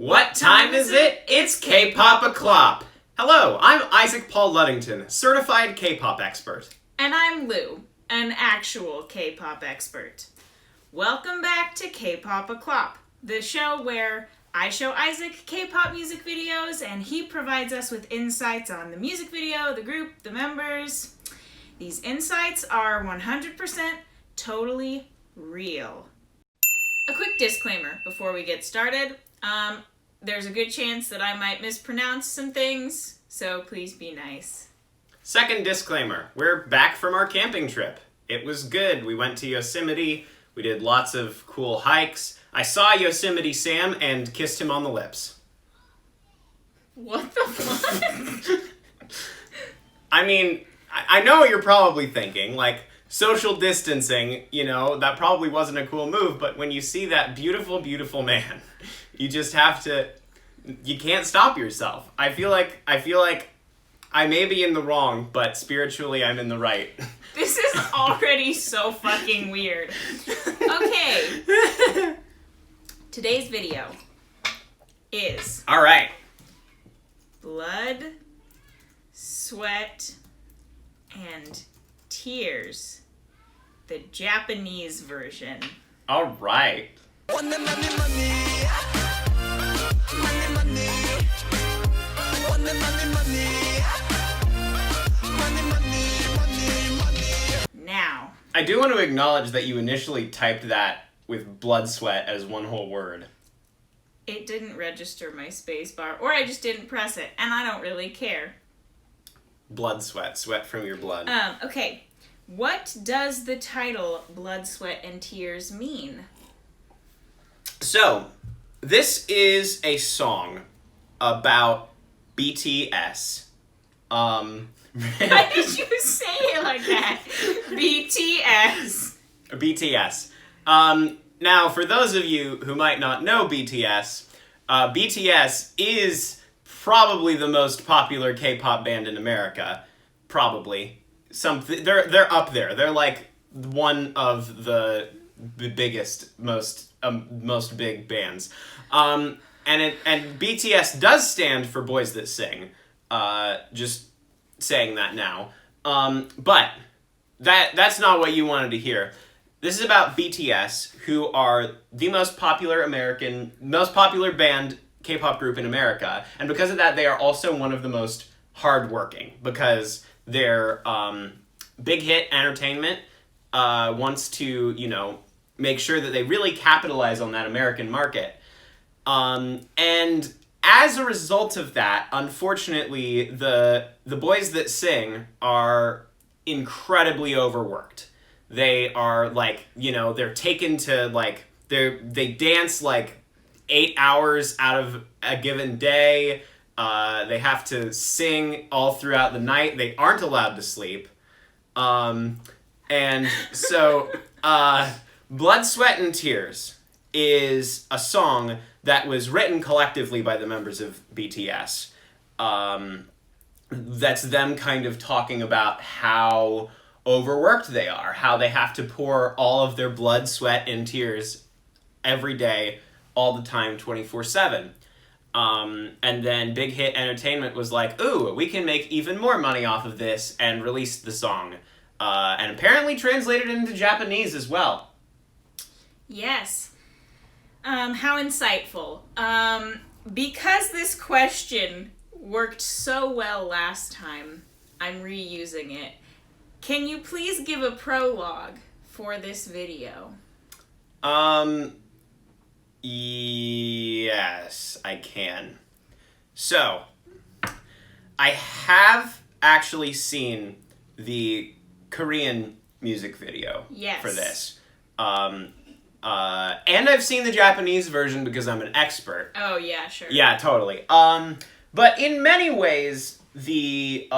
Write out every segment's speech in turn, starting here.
What time is it? It's K-pop o'clock. Hello, I'm Isaac Paul Ludington, certified K-pop expert. And I'm Lou, an actual K-pop expert. Welcome back to K-pop o'clock, the show where I show Isaac K-pop music videos and he provides us with insights on the music video, the group, the members. These insights are 100% totally real. A quick disclaimer before we get started. There's a good chance that I might mispronounce some things, so please be nice. Second disclaimer, we're back from our camping trip. It was good. We went to Yosemite. We did lots of cool hikes. I saw Yosemite Sam and kissed him on the lips. What the fuck? I mean, I know what you're probably thinking, like, social distancing, you know, that probably wasn't a cool move, but when you see that beautiful, beautiful man, you just have to, you can't stop yourself. I feel like I may be in the wrong, but spiritually I'm in the right. This is already so fucking weird. Okay. Today's video is... All right. Blood, Sweat, and Tears. The Japanese version. All right. Now, I do want to acknowledge that you initially typed that with blood sweat as one whole word. it didn't register my space bar, or I just didn't press it, and I don't really care. Blood sweat, sweat from your blood. Okay. What does the title Blood, Sweat, and Tears mean? So, this is a song about BTS. Why did you say it like that? BTS. BTS. Now, for those of you who might not know BTS, BTS is probably the most popular K-pop band in America. Probably. They're up there. They're like one of the biggest, most big bands. And BTS does stand for Boys That Sing. Just saying that now. But that's not what you wanted to hear. This is about BTS, who are the most popular band K-pop group in America, and because of that, they are also one of the most hardworking, because their Big Hit Entertainment wants to, make sure that they really capitalize on that American market. And as a result of that, unfortunately, the Boys That Sing are incredibly overworked. They are they're taken to they dance 8 hours out of a given day. They have to sing all throughout the night. They aren't allowed to sleep. And so Blood, Sweat, and Tears is a song that was written collectively by the members of BTS. That's them kind of talking about how overworked they are, how they have to pour all of their blood, sweat, and tears every day, all the time, 24/7. And then Big Hit Entertainment was like, ooh, we can make even more money off of this, and released the song. And apparently translated into Japanese as well. Yes. How insightful. Because this question worked so well last time, I'm reusing it. Can you please give a prologue for this video? Yes, I can. So, I have actually seen the Korean music video for this. And I've seen the Japanese version because I'm an expert. Oh, yeah, sure. Yeah, totally. But in many ways, the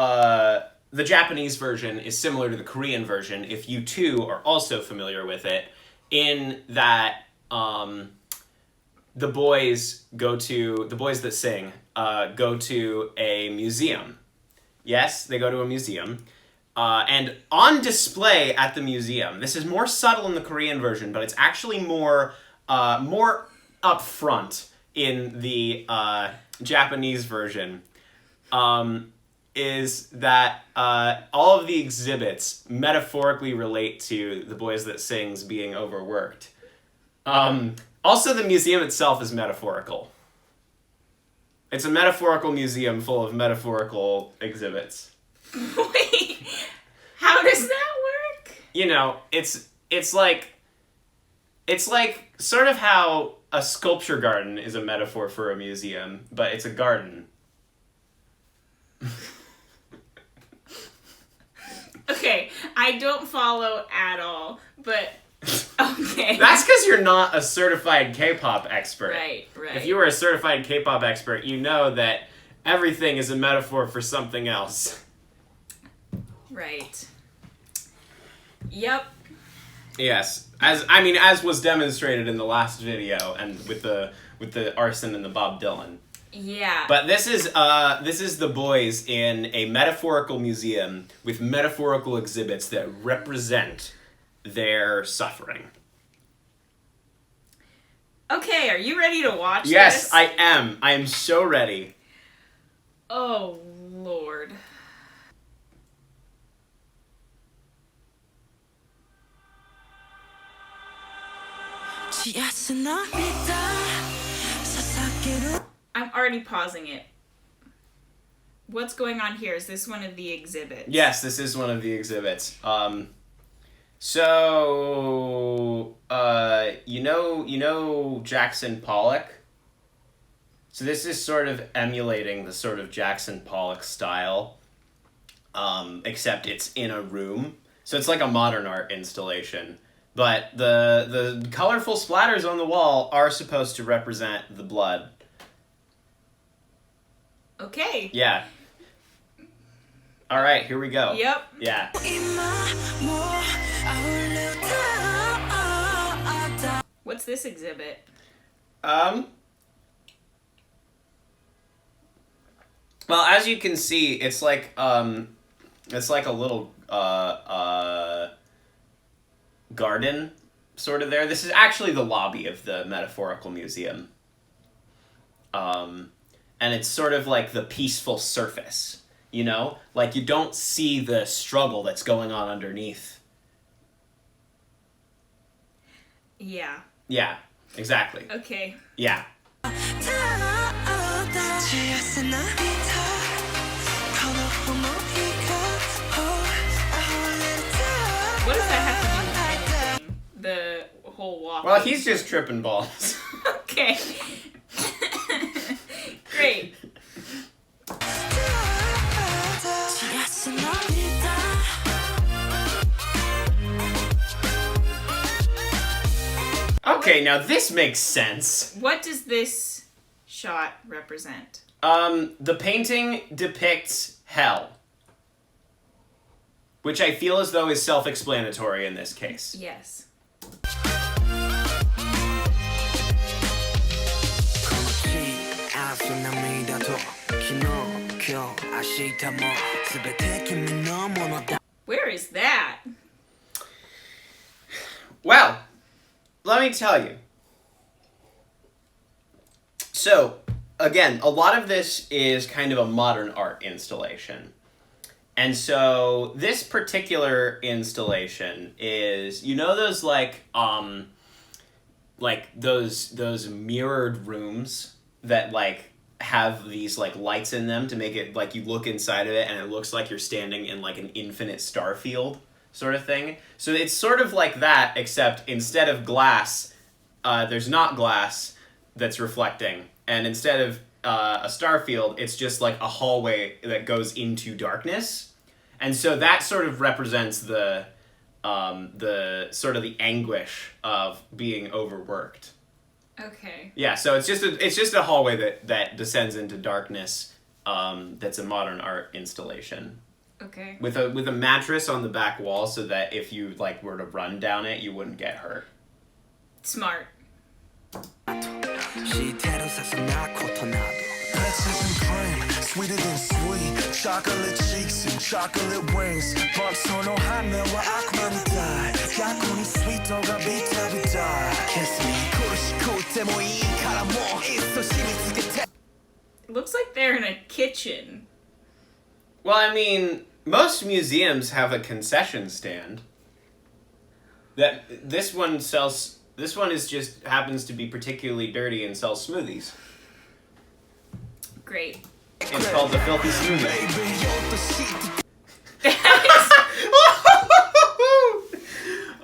Japanese version is similar to the Korean version, if you too are also familiar with it, in that the boys that sing go to a museum. Yes, they go to a museum. And on display at the museum, this is more subtle in the Korean version, but it's actually more up front in the Japanese version is that all of the exhibits metaphorically relate to the Boys That Sing's being overworked. Also, the museum itself is metaphorical. It's a metaphorical museum full of metaphorical exhibits. Wait, how does that work? You know, it's like sort of how a sculpture garden is a metaphor for a museum, but it's a garden. Okay, I don't follow at all, but okay. That's because you're not a certified K-pop expert. Right. If you were a certified K-pop expert, you know that everything is a metaphor for something else. Right. Yep. Yes, as was demonstrated in the last video, and with the arson and the Bob Dylan. Yeah. But this is the boys in a metaphorical museum with metaphorical exhibits that represent their suffering. Okay, are you ready to watch this? Yes, I am. I am so ready. Oh, Lord. I'm already pausing it. What's going on here? Is this one of the exhibits? Yes, this is one of the exhibits. So you know Jackson Pollock? So this is sort of emulating the sort of Jackson Pollock style, except it's in a room. So it's like a modern art installation. But the colorful splatters on the wall are supposed to represent the blood. Okay. Yeah. All right, here we go. Yep. Yeah. What's this exhibit? Well, as you can see, it's like a little garden sort of there. This is actually the lobby of the metaphorical museum. And it's sort of like the peaceful surface, you know? Like you don't see the struggle that's going on underneath. Yeah. Yeah, exactly. Okay. Yeah. What does that have to do with anything? The whole walk. Well, he's just tripping balls. Okay. Great. Okay, now this makes sense. What does this shot represent? The painting depicts hell, which I feel as though is self-explanatory in this case. Yes. Where is that? Well, let me tell you. So, again, a lot of this is kind of a modern art installation. And so this particular installation is, you know those those mirrored rooms that have these lights in them to make it like you look inside of it and it looks like you're standing in like an infinite star field sort of thing. So it's sort of like that, except instead of glass, there's not glass that's reflecting. And instead of a star field, it's just like a hallway that goes into darkness. And so that sort of represents the sort of the anguish of being overworked. Okay. Yeah, so it's just a hallway that descends into darkness. That's a modern art installation. Okay. With a mattress on the back wall, so that if you were to run down it, you wouldn't get hurt. Smart. peaches and cream, sweeter than sweet. Chocolate cheeks and chocolate wings. 멈춰놓은 하늘과 아쿠아리다. 약혼이 sweet도가 비타비다. Kiss me, 고르시고 때 모인 카라모. 있어 시미즈게. It looks like they're in a kitchen. Well, I mean, most museums have a concession stand. This one is just happens to be particularly dirty and sells smoothies. Great. It's called the Filthy Smoothie.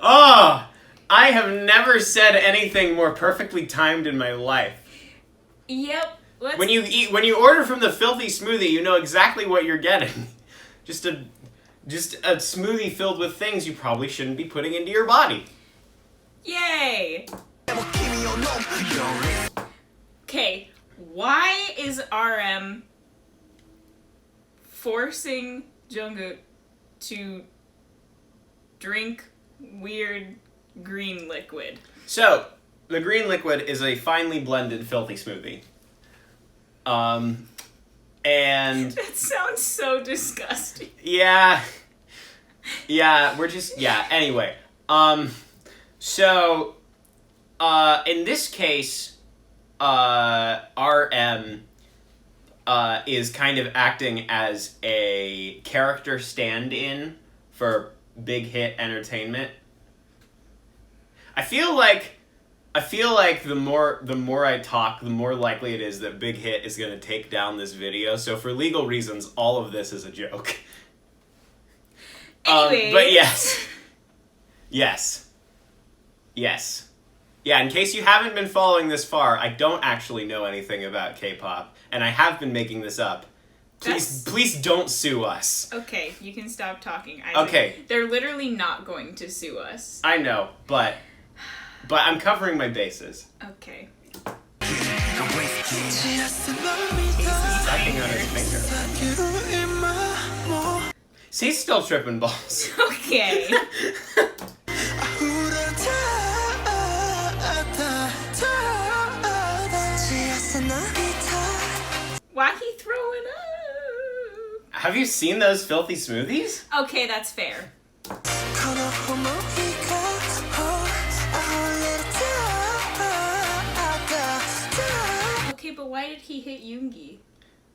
Oh, I have never said anything more perfectly timed in my life. Yep. When you order from the Filthy Smoothie, you know exactly what you're getting. Just a smoothie filled with things you probably shouldn't be putting into your body. Yay! Okay, why is RM forcing Jungkook to drink weird green liquid? So, the green liquid is a finely blended Filthy Smoothie. And... That sounds so disgusting. Yeah, anyway. So, in this case, RM is kind of acting as a character stand-in for Big Hit Entertainment. I feel like the more I talk, the more likely it is that Big Hit is going to take down this video. So for legal reasons, all of this is a joke. Anyways. But yes. Yeah, in case you haven't been following this far, I don't actually know anything about K-pop, and I have been making this up. Please don't sue us. Okay, you can stop talking, Isaac. Okay. They're literally not going to sue us. I know, but I'm covering my bases. Okay. Sucking on his finger. See, he's still tripping balls. Okay. Why he throwing up? Have you seen those Filthy Smoothies? Okay, that's fair. Okay, but why did he hit Yoongi?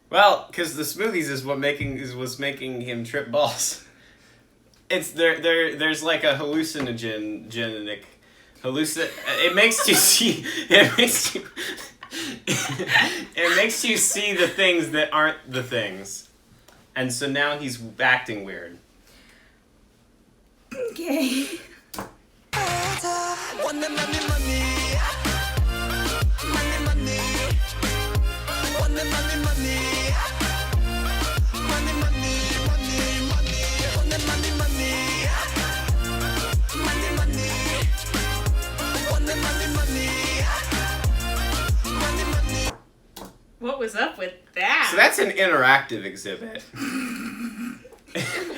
Well, because the smoothies is what's making him trip balls. It's there's like a hallucinogenic it makes you see it makes you see the things that aren't the things. And so now he's acting weird. Okay. What was up with that? So that's an interactive exhibit.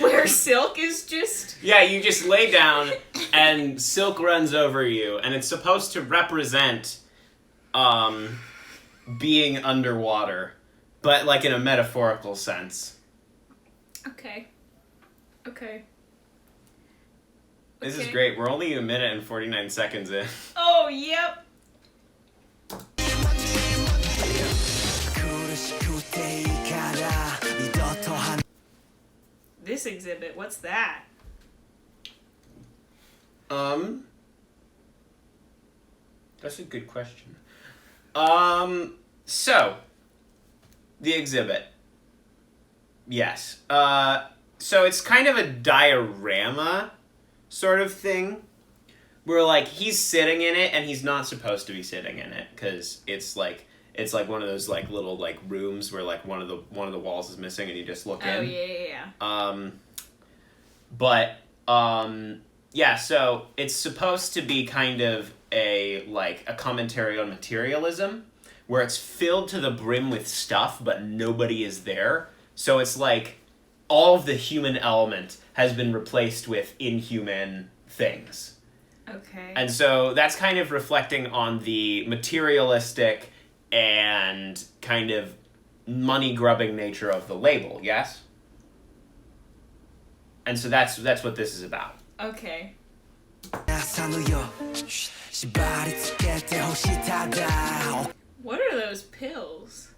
Where Silk is just... Yeah, you just lay down and Silk runs over you, and it's supposed to represent being underwater, but like in a metaphorical sense. Okay. This is great. We're only 1 minute and 49 seconds in. Oh, yep. This exhibit, what's that? That's a good question. So, the exhibit. Yes. So it's kind of a diorama sort of thing, where like he's sitting in it and he's not supposed to be sitting in it because it's like one of those like little like rooms where like one of the walls is missing and you just look in. Oh yeah. Yeah, so it's supposed to be kind of a commentary on materialism, where it's filled to the brim with stuff, but nobody is there. So it's like all of the human element has been replaced with inhuman things. Okay. And so that's kind of reflecting on the materialistic and kind of money-grubbing nature of the label, yes? And so that's what this is about. Okay. What are those pills?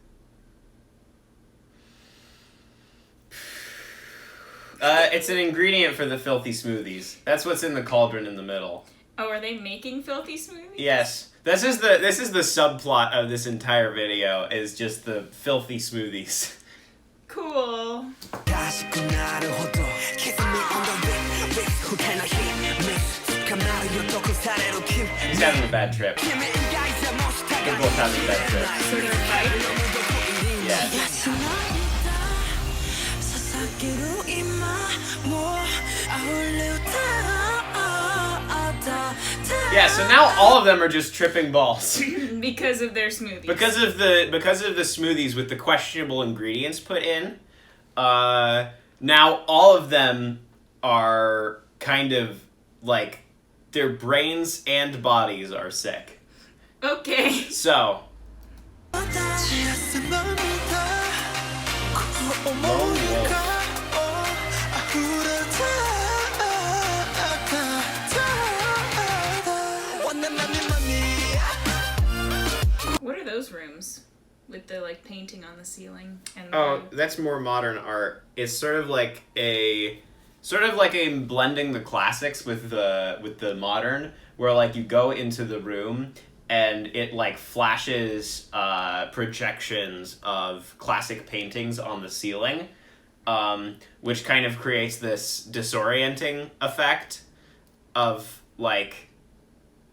It's an ingredient for the filthy smoothies. That's what's in the cauldron in the middle. Oh, are they making filthy smoothies? Yes. This is the subplot of this entire video, is just the filthy smoothies. Cool. He's having a bad trip. They're both having a bad trip. So they're fighting? Yeah. Yeah, so now all of them are just tripping balls. Because of their smoothies. Because of the smoothies with the questionable ingredients put in, now all of them are kind of like their brains and bodies are sick. Okay. So What are those rooms? With the like painting on the ceiling and that's more modern art. It's sort of like a blending the classics with the modern, where like you go into the room and it like flashes projections of classic paintings on the ceiling, which kind of creates this disorienting effect of like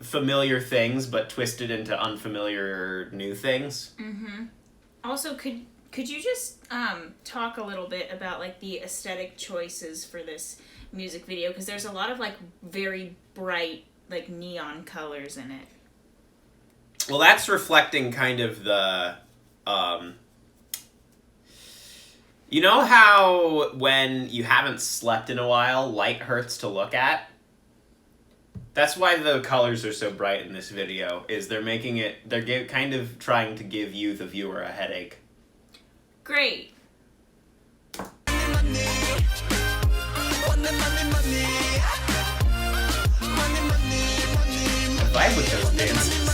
familiar things but twisted into unfamiliar new things. Mm-hmm. Also, could you just talk a little bit about like the aesthetic choices for this music video, because there's a lot of like very bright like neon colors in it. Well, that's reflecting kind of the you know how when you haven't slept in a while, light hurts to look at? That's why the colors are so bright in this video, is they're kind of trying to give you, the viewer, a headache. Great. Vibe with those dances.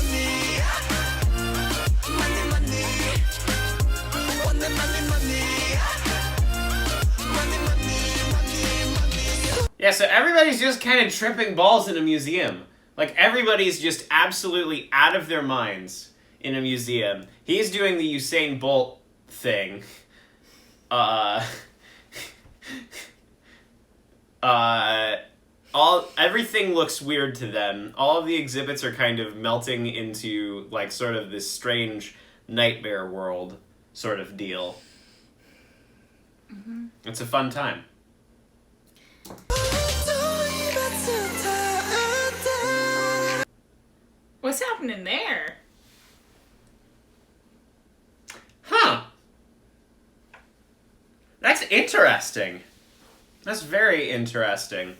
Yeah, so everybody's just kind of tripping balls in a museum. Like, everybody's just absolutely out of their minds in a museum. He's doing the Usain Bolt thing. Everything looks weird to them. All of the exhibits are kind of melting into, like, sort of this strange nightmare world sort of deal. Mm-hmm. It's a fun time. What's happening there? Huh. That's interesting. That's very interesting.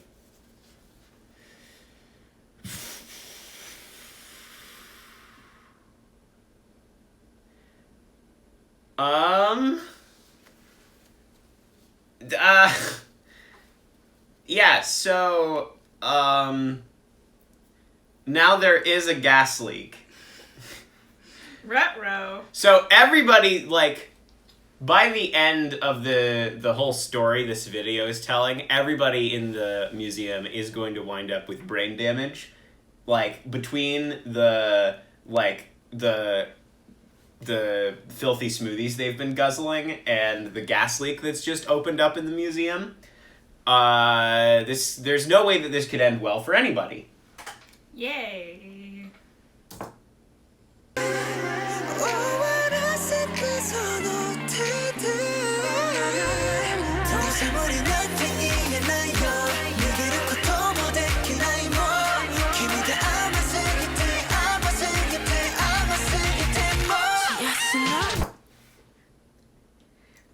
Yeah, so, now there is a gas leak. Ruh-roh. So everybody, like, by the end of the whole story this video is telling, everybody in the museum is going to wind up with brain damage. Like, between the filthy smoothies they've been guzzling and the gas leak that's just opened up in the museum, there's no way that this could end well for anybody. Yay.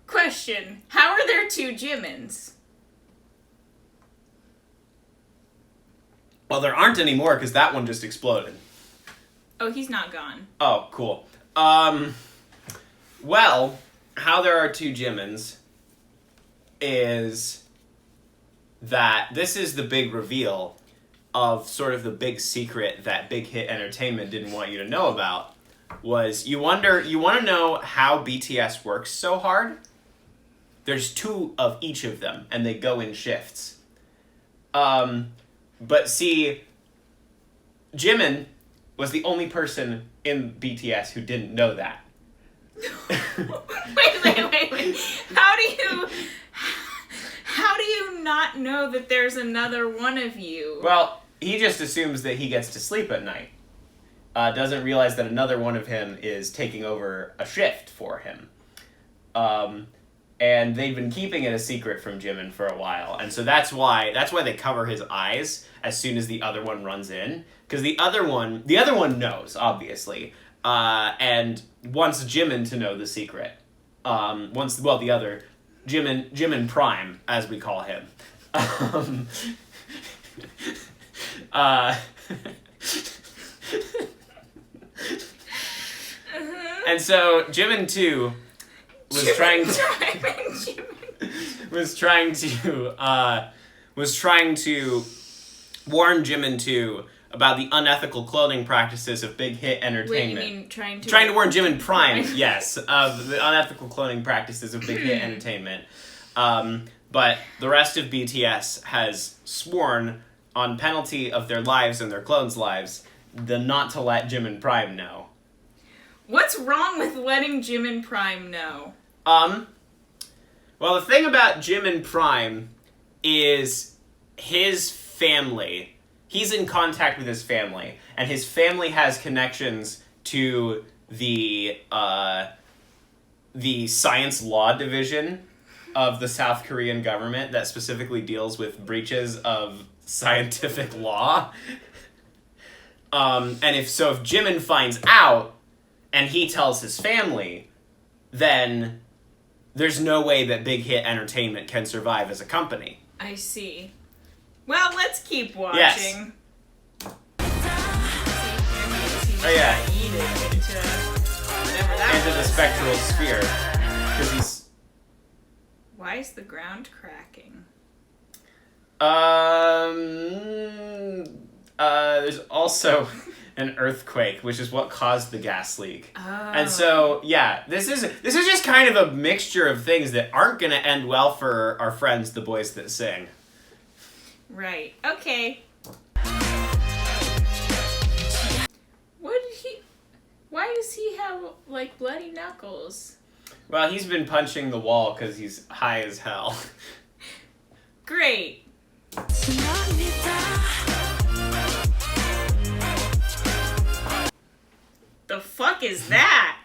Question: how are there two Jimmins? Well, there aren't anymore because that one just exploded. Oh, he's not gone. Oh, cool. Well, how there are two Jimins is that this is the big reveal of sort of the big secret that Big Hit Entertainment didn't want you to know about. Was you want to know how BTS works so hard? There's two of each of them, and they go in shifts. But see, Jimin was the only person in BTS who didn't know that. Wait. How do you not know that there's another one of you? Well, he just assumes that he gets to sleep at night. Doesn't realize that another one of him is taking over a shift for him. And they've been keeping it a secret from Jimin for a while. And so that's why they cover his eyes as soon as the other one runs in. Because the other one knows, obviously. And wants Jimin to know the secret. The other, Jimin Prime, as we call him. And so Jimin 2 was trying to warn Jimin 2 about the unethical clothing practices of Big Hit Entertainment. Wait, you mean trying to warn Jimin Prime, yes, of the unethical clothing practices of Big Hit Entertainment. But the rest of BTS has sworn, on penalty of their lives and their clones' lives, not to let Jimin Prime know. What's wrong with letting Jimin Prime know? Well, the thing about Jimin Prime is his family. He's in contact with his family, and his family has connections to the science law division of the South Korean government that specifically deals with breaches of scientific law. And if Jimin finds out, and he tells his family, then there's no way that Big Hit Entertainment can survive as a company. I see. Well, let's keep watching. Yes. Oh yeah. Into the spectral sphere. Because he's... Why is the ground cracking? There's also an earthquake, which is what caused the gas leak. Oh. And so, yeah, this is just kind of a mixture of things that aren't going to end well for our friends, the boys that sing. Right. Okay. Why does he have, like, bloody knuckles? Well, he's been punching the wall because he's high as hell. Great. The fuck is that?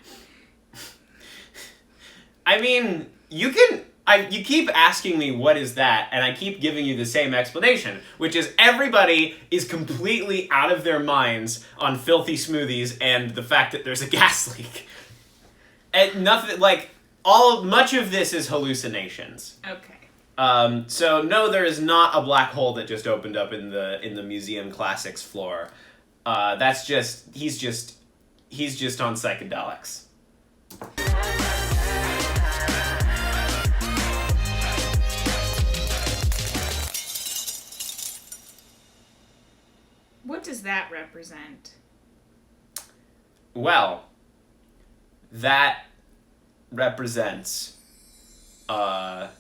I mean, you keep asking me what is that, and I keep giving you the same explanation, which is everybody is completely out of their minds on filthy smoothies and the fact that there's a gas leak. And nothing, like, much of this is hallucinations. Okay. So no, there is not a black hole that just opened up in the museum classics floor. That's just, he's just on psychedelics. What does that represent? Well, that represents the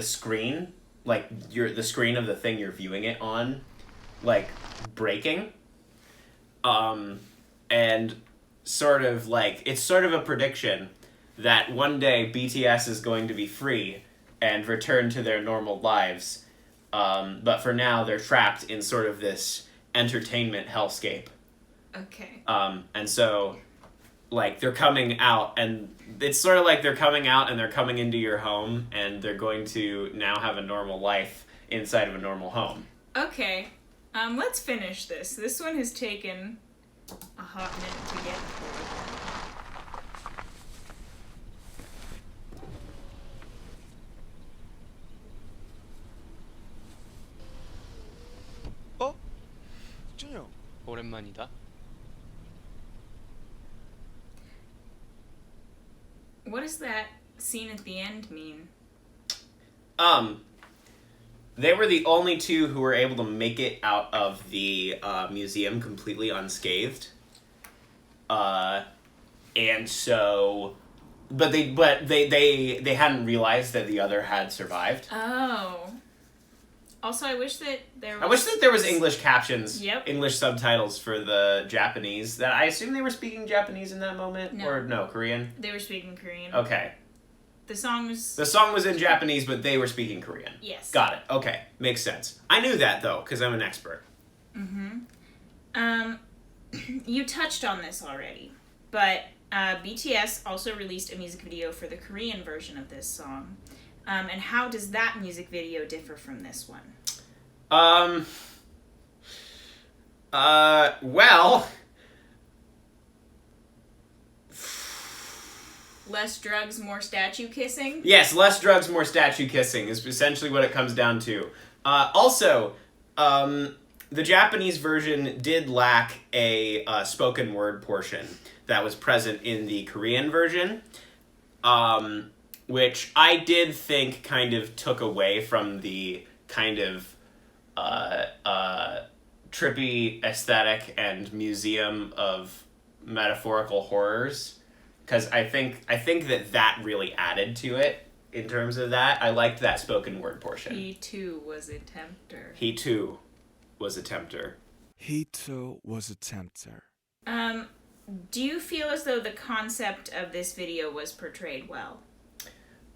screen, like the screen of the thing you're viewing it on, like breaking. And sort of like, it's sort of a prediction that one day BTS is going to be free and return to their normal lives. But for now, they're trapped in sort of this entertainment hellscape. Okay. And so, like, they're coming out, and it's sort of like they're coming out and they're coming into your home, and they're going to now have a normal life inside of a normal home. Okay. Let's finish this. This one has taken a hot minute to get through. 준영. 오랜만이다. What is that scene at the end mean? They were the only two who were able to make it out of the museum completely unscathed. And so, but they hadn't realized that the other had survived. Oh. Also, I wish that there was English captions, Yep. English subtitles for the Japanese. That I assume they were speaking Japanese in that moment, No. or no, Korean. They were speaking Korean. Okay. The song was... The song was in Japanese, but they were speaking Korean. Yes. Got it. Okay. Makes sense. I knew that, though, because I'm an expert. You touched on this already, but BTS also released a music video for the Korean version of this song. And how does that music video differ from this one? Well... Less drugs, more statue kissing? Yes, less drugs, more statue kissing is essentially what it comes down to. Also, the Japanese version did lack a spoken word portion that was present in the Korean version, which I did think kind of took away from the kind of trippy aesthetic and museum of metaphorical horrors. Because I think that really added to it in terms of that. I liked that spoken word portion. He too was a tempter. He too was a tempter. He too was a tempter. Do you feel as though the concept of this video was portrayed well?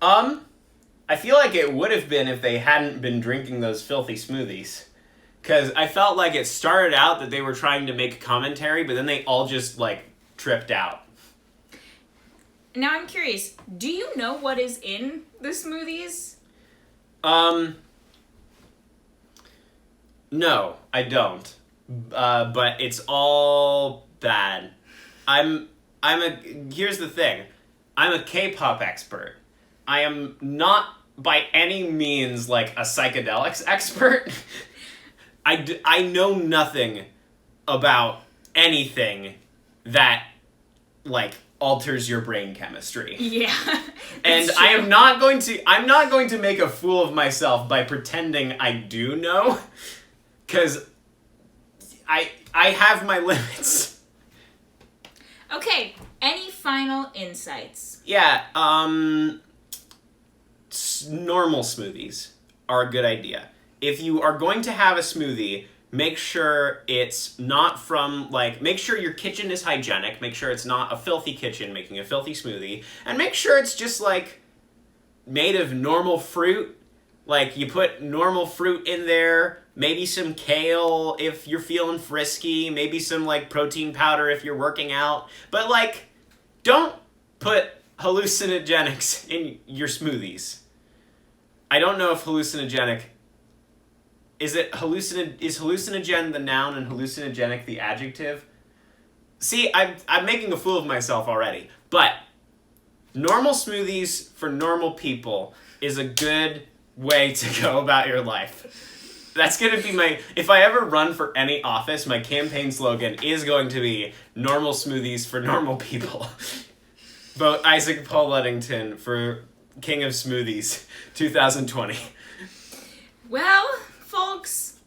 I feel like it would have been if they hadn't been drinking those filthy smoothies. Because I felt like it started out that they were trying to make commentary, but then they all just, like, tripped out. Now I'm curious, do you know what is in the smoothies? No, I don't. But it's all bad. Here's the thing. I'm a K-pop expert. I am not by any means like a psychedelics expert. I know nothing about anything that, like, alters your brain chemistry. Yeah. And true. I'm not going to make a fool of myself by pretending I do know, cuz I have my limits. Okay, any final insights? Yeah, normal smoothies are a good idea. If you are going to have a smoothie, make sure it's not from, like, make sure your kitchen is hygienic, make sure it's not a filthy kitchen making a filthy smoothie, and make sure it's just, like, made of normal fruit. Like, you put normal fruit in there, maybe some kale if you're feeling frisky, maybe some, like, protein powder if you're working out, but, like, don't put hallucinogenics in your smoothies. I don't know if hallucinogenic... Is hallucinogen the noun and hallucinogenic the adjective? See, I'm making a fool of myself already. But normal smoothies for normal people is a good way to go about your life. That's going to be if I ever run for any office, my campaign slogan is going to be normal smoothies for normal people. Vote Isaac Paul Ludington for King of Smoothies 2020. Well, folks,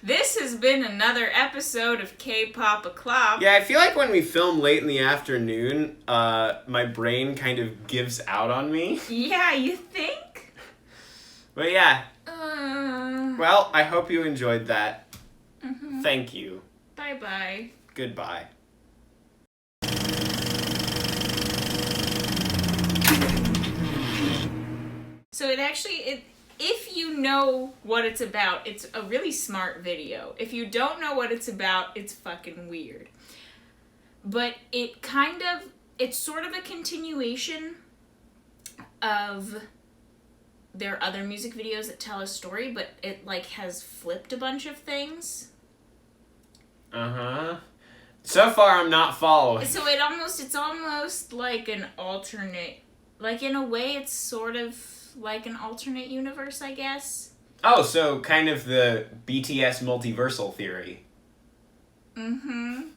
this has been another episode of K-Pop O'Clock. Yeah, I feel like when we film late in the afternoon, my brain kind of gives out on me. Yeah, you think? But yeah. Well, I hope you enjoyed that. Mm-hmm. Thank you. Bye-bye. Goodbye. So if you know what it's about, it's a really smart video. If you don't know what it's about, it's fucking weird. But it's sort of a continuation of their other music videos that tell a story, but it, like, has flipped a bunch of things. Uh-huh. So far, I'm not following. So it's almost like an alternate, like, in a way, it's sort of like an alternate universe, I guess. Oh, so kind of the BTS multiversal theory. Mm-hmm.